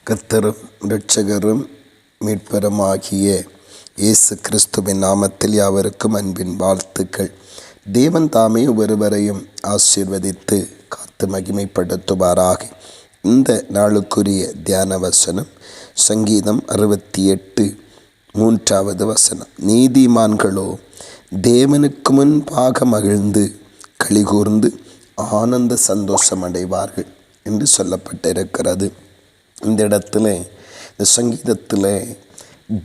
கர்த்தரும் இரட்சகரும் மீட்பருமாகிய இயேசு கிறிஸ்துவின் நாமத்தில் யாவருக்கும் அன்பின் வாழ்த்துக்கள். தேவன் தாமே ஒருவரையும் ஆசீர்வதித்து காத்து மகிமைப்படுத்துவாராக. இந்த நாளுக்குரிய தியான வசனம் சங்கீதம் 68:3 வசனம். நீதிமான்களோ தேவனுக்கு முன்பாக மகிழ்ந்து களிகூர்ந்து ஆனந்த சந்தோஷம் அடைவார்கள் என்று சொல்லப்பட்டிருக்கிறது. இந்த இடத்துல இந்த சங்கீதத்தில்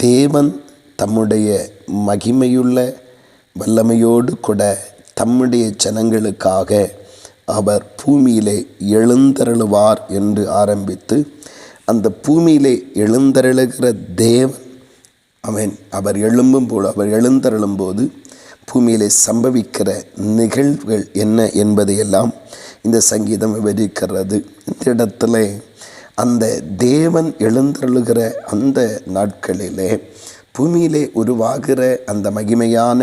தேவன் தம்முடைய மகிமையுள்ள வல்லமையோடு கூட தம்முடைய ஜனங்களுக்காக அவர் பூமியிலே எழுந்தருளுவார் என்று ஆரம்பித்து, அந்த பூமியிலே எழுந்தருளுகிற தேவன் அவர் எழுந்தருளும்போது பூமியிலே சம்பவிக்கிற நிகழ்வுகள் என்ன என்பதையெல்லாம் இந்த சங்கீதம் விவரிக்கிறது. இந்த இடத்துல அந்த தேவன் எழுந்தருளுகிற அந்த நாட்களிலே பூமியிலே உருவாகிற அந்த மகிமையான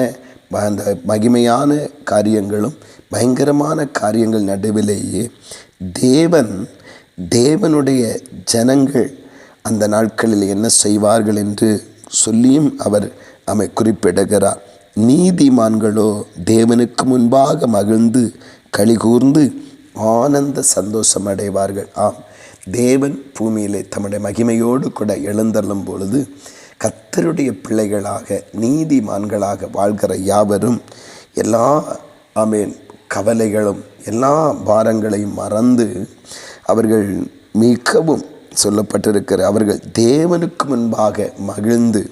காரியங்களும் பயங்கரமான காரியங்கள் நடுவிலேயே தேவனுடைய ஜனங்கள் அந்த நாட்களில் என்ன செய்வார்கள் என்று சொல்லியும் அவர் குறிப்பிடுகிறார். நீதிமான்களோ தேவனுக்கு முன்பாக மகிழ்ந்து களிகூர்ந்து ஆனந்த சந்தோஷம் அடைவார்கள். ஆம், தேவன் பூமியிலே தம்முடைய மகிமையோடு கூட எழுந்தள்ளும் பொழுது கர்த்தருடைய பிள்ளைகளாக நீதிமான்களாக வாழ்கிற யாவரும் எல்லா கவலைகளும் எல்லா பாரங்களையும் மறந்து அவர்கள் மிகவும் சொல்லப்பட்டிருக்கிற அவர்கள் தேவனுக்கு முன்பாக மகிழ்ந்து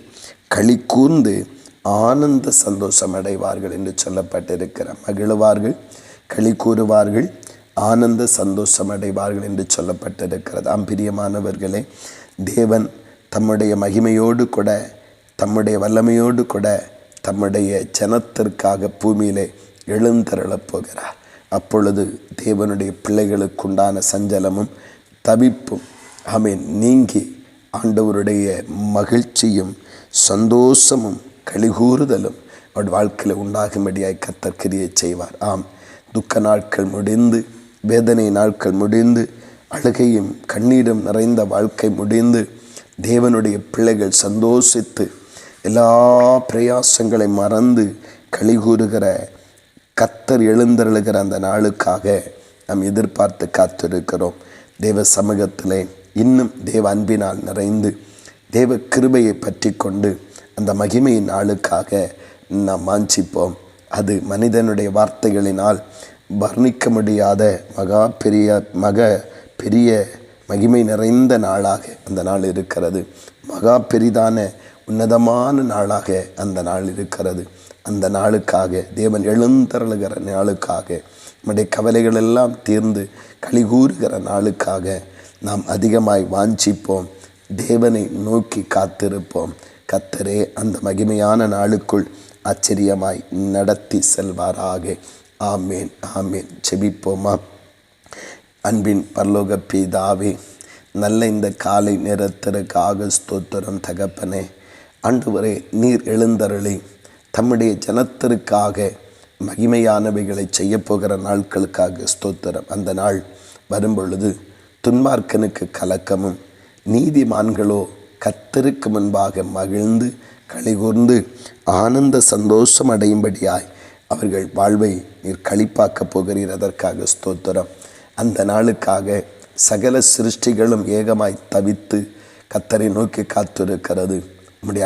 களி கூர்ந்து ஆனந்த சந்தோஷம் அடைவார்கள் என்று சொல்லப்பட்டிருக்கிற மகிழ்வார்கள், களி கூறுவார்கள், ஆனந்த சந்தோஷம் அடைவார்கள் என்று சொல்லப்பட்டிருக்கிறது. பிரியமானவர்களே, தேவன் தம்முடைய மகிமையோடு கூட தம்முடைய வல்லமையோடு கூட தம்முடைய ஜனத்திற்காக பூமியிலே எழுந்தருளப் போகிறார். அப்பொழுது தேவனுடைய பிள்ளைகளுக்குண்டான சஞ்சலமும் தவிப்பும் நீங்கி ஆண்டவருடைய மகிழ்ச்சியும் சந்தோஷமும் களிகூறுதலும் அவருடைய வாழ்க்கையில் உண்டாகும்படியாய் கர்த்தர் கிரியை செய்வார். துக்க நாட்கள் முடிந்து, வேதனை நாட்கள் முடிந்து, அழுகையும் கண்ணீரும் நிறைந்த வாழ்க்கை முடிந்து, தேவனுடைய பிள்ளைகள் சந்தோஷித்து எல்லா பிரயாசங்களை மறந்து களிகூறுகிற கர்த்தர் எழுந்தருளுகிற அந்த நாளுக்காக நாம் எதிர்பார்த்து காத்திருக்கிறோம். தேவ சமூகத்திலே இன்னும் தேவ அன்பினால் நிறைந்து தேவ கிருபையை பற்றி கொண்டு அந்த மகிமையின் நாளுக்காக நாம் வாஞ்சிப்போம். அது மனிதனுடைய வார்த்தைகளினால் வர்ணிக்க முடியாத பெரிய மகிமை நிறைந்த நாளாக அந்த நாள் இருக்கிறது. பெரிதான உன்னதமான நாளாக அந்த நாள் இருக்கிறது. அந்த நாளுக்காக தேவன் எழுந்தருளுகிற நாளுக்காக நம்முடைய கவலைகள் எல்லாம் தீர்ந்து களிகூறுகிற நாளுக்காக நாம் அதிகமாய் வாஞ்சிப்போம். தேவனை நோக்கி காத்திருப்போம். கர்த்தரே அந்த மகிமையான நாளுக்குள் ஆச்சரியமாய் நடத்தி செல்வாராக. ஆமேன், ஆமேன். செபிப்போமா. அன்பின் பரலோக பிதாவே, நல்ல இந்த காலை நேரத்திற்காக ஸ்தோத்திரம் தகப்பனே. ஆண்டவரே, நீர் எழுந்தருளி தம்முடைய ஜனத்திற்காக மகிமையானவைகளை செய்யப்போகிற நாட்களுக்காக ஸ்தோத்திரம். அந்த நாள் வரும்பொழுது துன்மார்க்கனுக்கு கலக்கமும் நீதிமான்களோ கர்த்தருக்கு முன்பாக மகிழ்ந்து களிகூர்ந்து ஆனந்த சந்தோஷம் அடையும்படியாய் அவர்கள் வாழ்வை நீர் களிப்பாக்கப் போகிறீர். அதற்காக ஸ்தோத்திரம். அந்த நாளுக்காக சகல சிருஷ்டிகளும் ஏகமாய் தவித்து கர்த்தரை நோக்கி காத்திருக்கிறது. உம்முடைய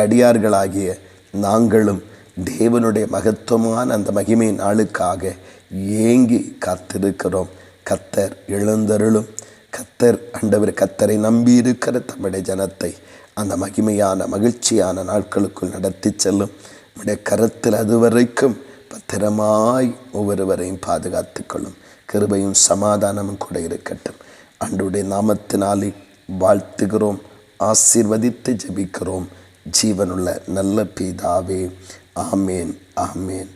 அடியார்களாகிய நாங்களும் தேவனுடைய மகத்துவமான அந்த மகிமை நாளுக்காக ஏங்கி காத்திருக்கிறோம். கர்த்தர் எழுந்தருளும். கர்த்தரை நம்பியிருக்கிற தம்முடைய ஜனத்தை அந்த மகிமையான மகிழ்ச்சியான நாட்களுக்குள் நடத்தி செல்லும். நம்முடைய கருத்தில் அதுவரைக்கும் பத்திரமாய் ஒவ்வொருவரையும் பாதுகாத்து கொள்ளும். கிருபையும் சமாதானமும் கூட இருக்கட்டும். ஆண்டவருடைய நாமத்தினாலே வாழ்த்துகிறோம், ஆசீர்வதித்து ஜெபிக்கிறோம். ஜீவனுள்ள நல்ல பிதாவே. ஆமேன், ஆமேன்.